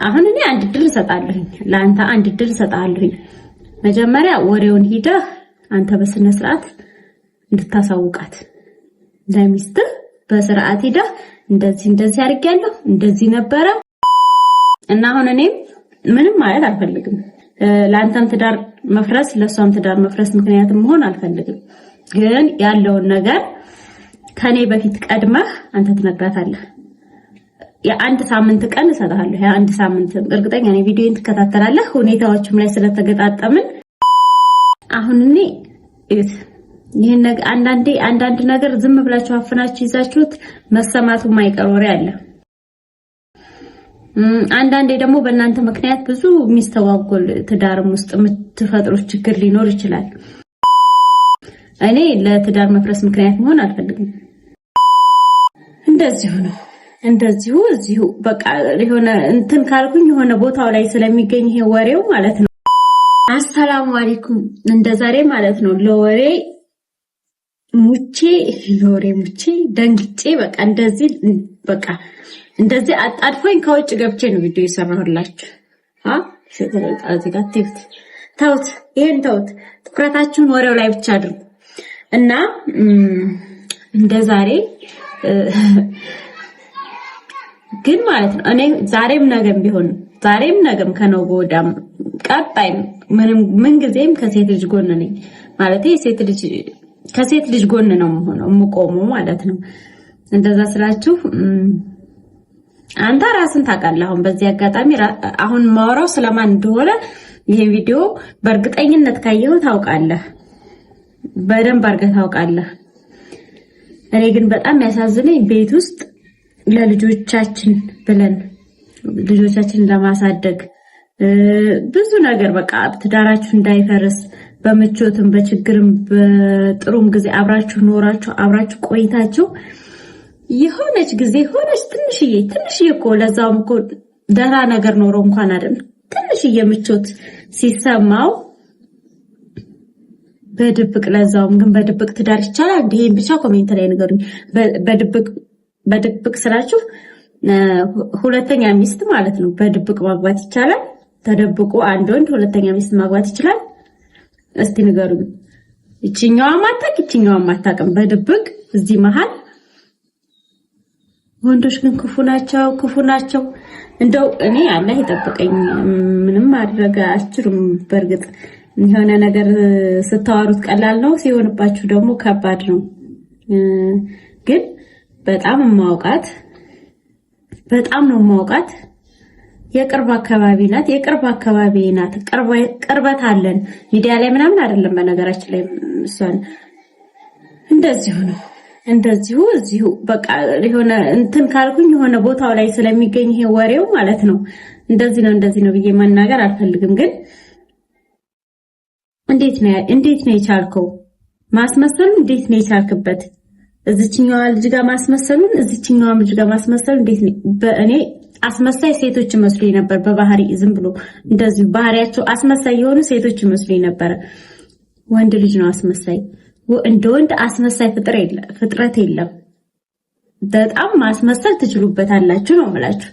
አሁን እኔ አንድ ድል ሰጣለሁ ለአንተ አንድ ድል ሰጣለሁ መጀመሪያ ወሬውን ሂደህ አንተ በስነ ስርዓት እንድታሳውቃት ለሚስት በስርዓት ሂደህ እንደዚህ አድርጌያለሁ እንደዚህ ነበረ እና አሁን እኔ ምንም ማለት አልፈልግም ለአንተም ትዳር መፍረስ ለሷም ትዳር መፍረስ ምክንያቱም መሆን አልፈልግም ግን ያለውን ነገር ከኔ በፊት ቀድመህ አንተ ትነግራታለህ የአንድ ሳምንት ቀን እሰጥሃለሁ የአንድ ሳምንት እርግጠኛ ነኝ ቪዲዮን ትከታተላለህ ሁኔታዎችም ላይ ስለተገጣጠምን አሁን እኔ ይሄን ነገር አንዳንድ ነገር ዝም ብላችሁ አፍናችሁ ይዛችሁት መሰማቱ ማይቀር ወሬ አለ አንዳንዴ ደግሞ በእናንተ ምክንያት ብዙ ሚስተዋጎል ትዳርም ውስጥ የምትፈጥሩት ችግር ሊኖር ይችላል እኔ ለትዳር መፍረስ ምክንያት መሆን አልፈልግም እንደዚሁ እዚሁ በቃ የሆነ እንትን ካልኩኝ የሆነ ቦታው ላይ ስለሚገኝ ይሄ ወሬው ማለት ነው አሰላሙ አለይኩም እንደዛሬ ማለት ነው ለወሬ ሙቼ ደንግጬ በቃ እንደዚህ አጣድፎኝ ከውጭ ገብቼ ነው ቪዲዮ የሰራሁላችሁ ተውት ይሄን ተውት ትኩረታችሁን ወሬው ላይ ብቻ አድርጉ እና እንደዛሬ ግን ማለት ነው እኔ ዛሬም ነገም ከነገ ወዲያም ቀጣይ ምን ጊዜም ከሴት ልጅ ጎን ነኝ ማለት ከሴት ልጅ ጎን ነው የምቆመው ማለት ነው እንደዛ ስላችሁ አንተ ራስን ታውቃለህ አሁን በዚህ አጋጣሚ አሁን ማውራው ስለማን እንደሆነ ይሄ ቪዲዮ በእርግጠኝነት ካየኸው ታውቃለህ በደንብ አድርገህ ታውቃለህ እኔ ግን በጣም ያሳዝነኝ ቤት ውስጥ ለልጆቻችን ብለን ልጆቻችንን ለማሳደግ ብዙ ነገር በቃ ትዳራችሁ እንዳይፈርስ በመቾትም በችግርም በጥሩም ጊዜ አብራችሁ ኖራችሁ አብራችሁ ቆይታችሁ የሆነች ጊዜ ሆነች ትንሽዬ እኮ ለዛውም እኮ ደህና ነገር ኖሮ እንኳን አይደል ትንሽዬ ምቾት ሲሰማው በድብቅ ለዛውም ግን በድብቅ ትዳር ይቻላል እንዴ ብቻ ኮሜንት ላይ ንገሩኝ በድብቅ ስላችሁ ሁለተኛ ሚስት ማለት ነው በድብቅ ማግባት ይቻላል ተደብቆ አንድ ወንድ ሁለተኛ ሚስት ማግባት ይችላል እስቲ ንገሩኝ እቺኛዋ ማታቀም በድብቅ እዚህ መሃል ወንዶች ግን ክፉ ናቸው እንደው እኔ አላህ ይጠብቀኝ ምንም ማድረግ አልችልም በርግጥ የሆነ ነገር ስታወሩት ቀላል ነው ሲሆንባችሁ ደግሞ ከባድ ነው ግን በጣም ነው ማውቃት የቅርብ አካባቢ ናት ቅርበት አለን ሚዲያ ላይ ምናምን አይደለም በነገራችን ላይ እሷን እንደዚሁ እዚሁ በቃ የሆነ እንትን ካልኩኝ የሆነ ቦታው ላይ ስለሚገኝ ይሄ ወሬው ማለት ነው እንደዚህ ነው ብዬ መናገር አልፈልግም ግን እንዴት ነው የቻልከው ማስመሰሉ እንዴት ነው የቻልክበት እዚህኛው ልጅ ጋር ማስመሰሉን እዚህኛው ልጅ ጋር ማስመሰሉ እንዴት ነው በእኔ አስመሳይ ሴቶች መስሎኝ ነበር በባህሪ ዝም ብሎ እንደዚህ ባህሪያቸው አስመሳይ የሆኑ ሴቶች መስሎኝ ነበር ወንድ ልጅ ነው አስመሳይ እንደ ወንድ አስመሳይ ፍጥረት የለም በጣም ማስመሰል ትችሉበታላችሁ ነው የምላችሁ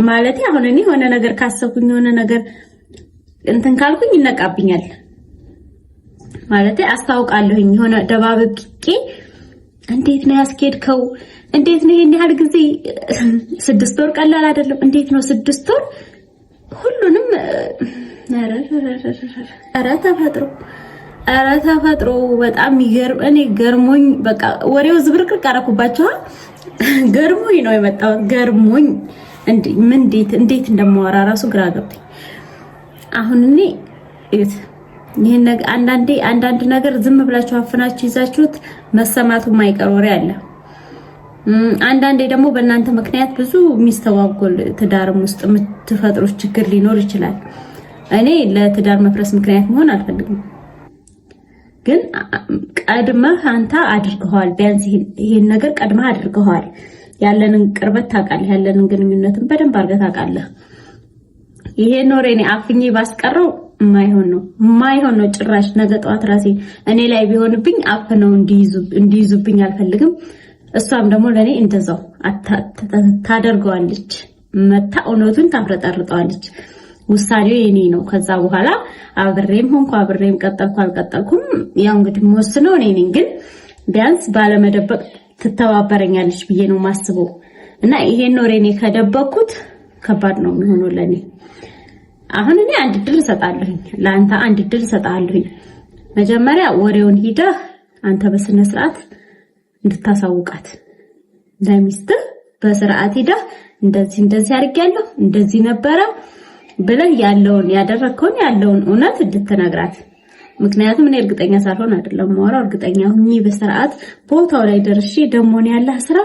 ማለት አሁን እኔ ሆነ ነገር ካሰብኩኝ ሆነ ነገር እንትን ካልኩኝ ይነቃብኛል ማለት አስታውቃለሁኝ ሆነ ደባብቄ እንዴት ነው ያስኬድከው እንዴት ነው ይሄን ያህል ጊዜ 6 ወር ቀላል አይደለም እንዴት ነው 6 ወር ሁሉንም ኧረ ተፈጥሮ በጣም ይገርም እኔ ገርሞኝ በቃ ወሬው ዝብርቅርቅ አደረኩባችሁ ገርሞኝ ነው የመጣው ገርሞኝ እንዴት እንደማወራ ራሱ ግራ ገብቶኝ አሁን እኔ ይሄን ነገር አንዳንድ ነገር ዝም ብላችሁ አፍናችሁ ይዛችሁት መሰማቱ ማይቀር ወሬ አለ አንዳንዴ ደግሞ በእናንተ ምክንያት ብዙ ሚስተዋጎል ትዳርም ውስጥ የምትፈጥሩት ችግር ሊኖር ይችላል እኔ ለትዳር መፍረስ ምክንያት መሆን አልፈልግም ግን ቀድመህ አንተ አድርገዋል ቢያንስ ይሄን ነገር ቀድመህ አድርገዋል ያለንን ቅርበት ታውቃለህ ያለንን ግንኙነትን በደንብ አድርገህ ታውቃለህ ይሄ ኖሬ እኔ አፍኜ ባስቀረው ማይሆን ነው ጭራሽ ነገ ጧት ራሴ እኔ ላይ ቢሆንብኝ አፍነው እንዲይዙብኝ አልፈልግም እሷም ደግሞ ለኔ እንደዛው ታደርገዋለች መታ እውነቱን ታፍረጠርጠዋለች። ውሳኔው የኔ ነው። ከዛ በኋላ አብሬም ሆንኩ አብሬም ቀጠልኩ አልቀጠልኩም ያው እንግዲህ ወስነው እኔ ነኝ። ግን ቢያንስ ባለመደበቅ ትተባበረኛለች ብዬ ነው ማስበው እና ይሄን ነው እኔ ከደበኩት ከባድ ነው የሚሆነው ለኔ። አሁን እኔ አንድ ድል እሰጣለሁ ለአንተ አንድ ድል እሰጣለሁ። መጀመሪያ ወሬውን ሂደህ አንተ በስነ ስርዓት እንድታሳውቃት ለሚስትህ በስርዓት ሂደህ እንደዚህ አድርጌያለሁ እንደዚህ ነበረ ብለህ ያለውን ያደረከውን ያለውን እውነት እንድትነግራት። ምክንያቱም እኔ እርግጠኛ ሳልሆን አይደለም ማወራው እርግጠኛ ሁኚ በስርዓት ቦታው ላይ ደርሼ ደሞን ያለህ ስራ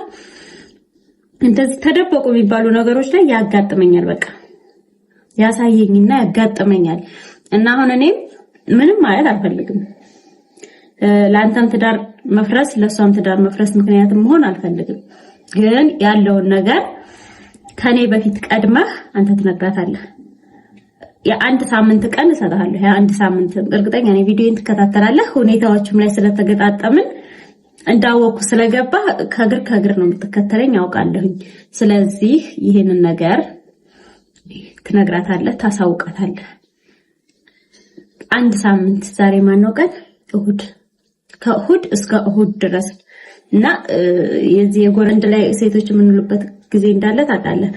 እንደዚህ ተደበቁ የሚባሉ ነገሮች ላይ ያጋጥመኛል። በቃ ያሳየኝና ያጋጥመኛል እና አሁን እኔ ምንም ማለት አልፈልግም። ለአንተም ትዳር መፍረስ ለሷም ትዳር መፍረስ ምክንያቱም መሆን አልፈልግም። ግን ያለውን ነገር ከኔ በፊት ቀድመህ አንተ ትነግራታለህ። የአንድ ሳምንት ቀን እሰጥሃለሁ። የአንድ ሳምንት እርግጠኛ ነኝ ቪዲዮን ትከታተላለህ። ሁኔታዎችም ላይ ስለተገጣጠምን እንዳወኩ ስለገባ ከግር ነው የምትከተለኝ አውቃለሁኝ። ስለዚህ ይሄንን ነገር ትነግራታለህ፣ ታሳውቃታለህ። አንድ ሳምንት ዛሬ ማነው ቀን? እሁድ። ከእሁድ እስከ እሁድ ድረስ እና የዚህ የጎረንድ ላይ ሴቶች የምንሉበት ጊዜ እንዳለ ታውቃለህ።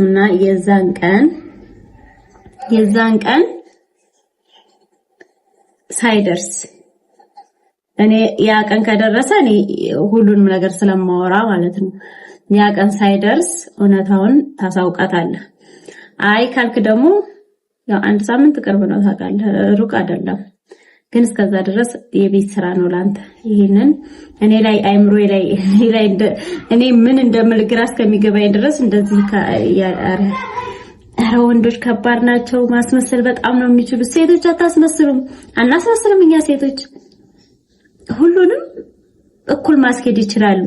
እና የዛን ቀን ሳይደርስ እኔ ያ ቀን ከደረሰ እኔ ሁሉንም ነገር ስለማወራ ማለት ነው። ያ ቀን ሳይደርስ እውነታውን ታሳውቃታለህ። አይ ካልክ ደግሞ ያው አንድ ሳምንት ቅርብ ነው ታውቃለህ፣ ሩቅ አይደለም። ግን እስከዛ ድረስ የቤት ስራ ነው ላንተ። ይሄንን እኔ ላይ አይምሮዬ ላይ እኔ ምን እንደምል ግራ እስከሚገባኝ ድረስ እንደዚህ ኧረ ወንዶች ከባድ ናቸው። ማስመሰል በጣም ነው የሚችሉት። ሴቶች አታስመስሉም። አናስመስልም እኛ ሴቶች ሁሉንም እኩል ማስኬድ ይችላሉ።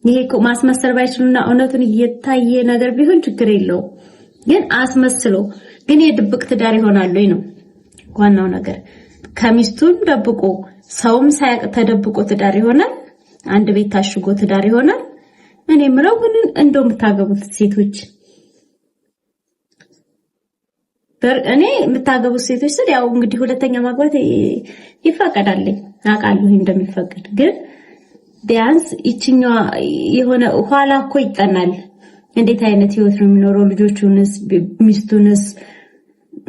ይሄ ማስመሰል ባይችሉና እውነቱን እየታየ ነገር ቢሆን ችግር የለውም። ግን አስመስሎ ግን የድብቅ ትዳር ይሆናል ወይ ነው ዋናው ነገር። ከሚስቱን ደብቆ ሰውም ሳያቅ ተደብቆ ትዳር ይሆናል። አንድ ቤት ታሽጎ ትዳር ይሆናል። እኔ ምለው ግን እንደው የምታገቡት ሴቶች እኔ የምታገቡት ሴቶች ስል ያው እንግዲህ ሁለተኛ ማግባት ይፈቀዳልኝ አውቃለሁ እንደሚፈቀድ። ግን ቢያንስ ይችኛዋ የሆነ ኋላ እኮ ይጠናል። እንዴት አይነት ህይወት ነው የሚኖረው? ልጆቹንስ ሚስቱንስ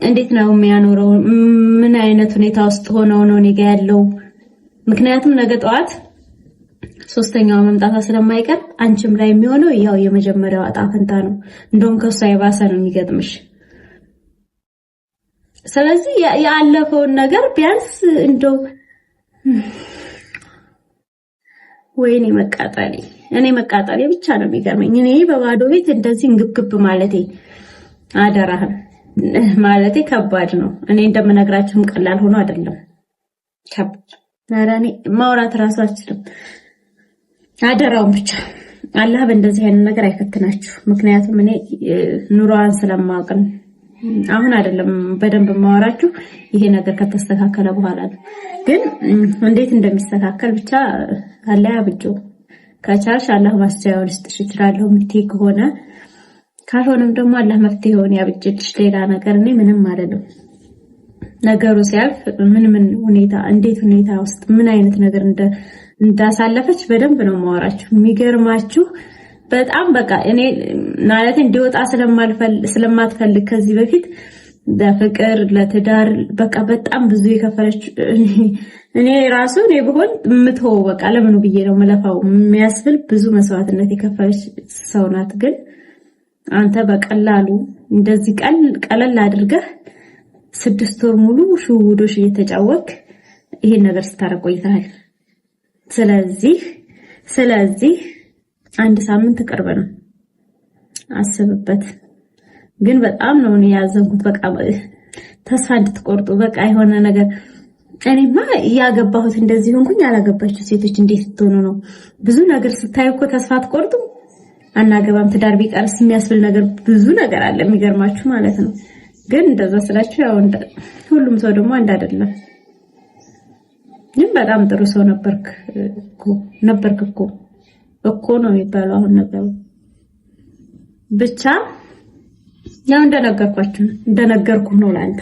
እንዴት ነው የሚያኖረው? ምን አይነት ሁኔታ ውስጥ ሆነው ነው እኔ ጋር ያለው? ምክንያቱም ነገ ጠዋት ሶስተኛዋ መምጣቷ ስለማይቀር አንቺም ላይ የሚሆነው ያው የመጀመሪያው ዕጣ ፈንታ ነው። እንደውም ከሷ የባሰ ነው የሚገጥምሽ። ስለዚህ ያለፈውን ነገር ቢያንስ እንደው ወይኔ መቃጠሌ ብቻ ነው የሚገርመኝ። እኔ በባዶ ቤት እንደዚህ እንግብግብ ማለቴ አደራህን ማለቴ ከባድ ነው። እኔ እንደምነግራችሁም ቀላል ሆኖ አይደለም ከባድ። ኧረ እኔ ማውራት ራሱ አልችልም። አደራውን ብቻ አላህ በእንደዚህ አይነት ነገር አይፈትናችሁ። ምክንያቱም እኔ ኑሮዋን ስለማውቅ ነው። አሁን አይደለም በደንብ ማወራችሁ ይሄ ነገር ከተስተካከለ በኋላ ነው። ግን እንዴት እንደሚስተካከል ብቻ አላህ ያብጀው። ከቻልሽ አላህ ማስተያየውን ይስጥሽ ይችላል የምትይ ከሆነ፣ ካልሆነም ደግሞ አላህ መፍትሄውን ያብጅልሽ። ሌላ ነገር እኔ ምንም አይደለም። ነገሩ ሲያልፍ ምን ሁኔታ እንዴት ሁኔታ ውስጥ ምን አይነት ነገር እንዳሳለፈች በደንብ ነው ማወራችሁ። የሚገርማችሁ በጣም በቃ እኔ ማለት እንዲወጣ ስለማትፈልግ ከዚህ በፊት ለፍቅር ለትዳር በቃ በጣም ብዙ የከፈለች እኔ ራሱ እኔ ብሆን ምተው በቃ ለምኑ ብዬ ነው መለፋው የሚያስብል ብዙ መስዋዕትነት የከፈለች ሰው ናት። ግን አንተ በቀላሉ እንደዚህ ቀለል አድርገህ 6 ወር ሙሉ ሹውዶሽ እየተጫወክ ይሄን ነገር ስታረቅ ቆይተሃል። ስለዚህ አንድ ሳምንት ቅርብ ነው፣ አስብበት። ግን በጣም ነው እኔ ያዘንኩት። በቃ ተስፋ እንድትቆርጡ በቃ የሆነ ነገር እኔማ ያገባሁት እንደዚህ ሆንኩኝ። ያላገባችሁ ሴቶች እንዴት ትሆኑ ነው? ብዙ ነገር ስታዩ እኮ ተስፋ አትቆርጡ። አናገባም ትዳር ቢቀርስ የሚያስብል ነገር ብዙ ነገር አለ የሚገርማችሁ ማለት ነው። ግን እንደዛ ስላችሁ ያው ሁሉም ሰው ደግሞ አንድ አይደለም። ግን በጣም ጥሩ ሰው ነበርክ እኮ ነው የሚባለው አሁን ነገሩ። ብቻ ያው እንደነገርኩ ነው ለአንተ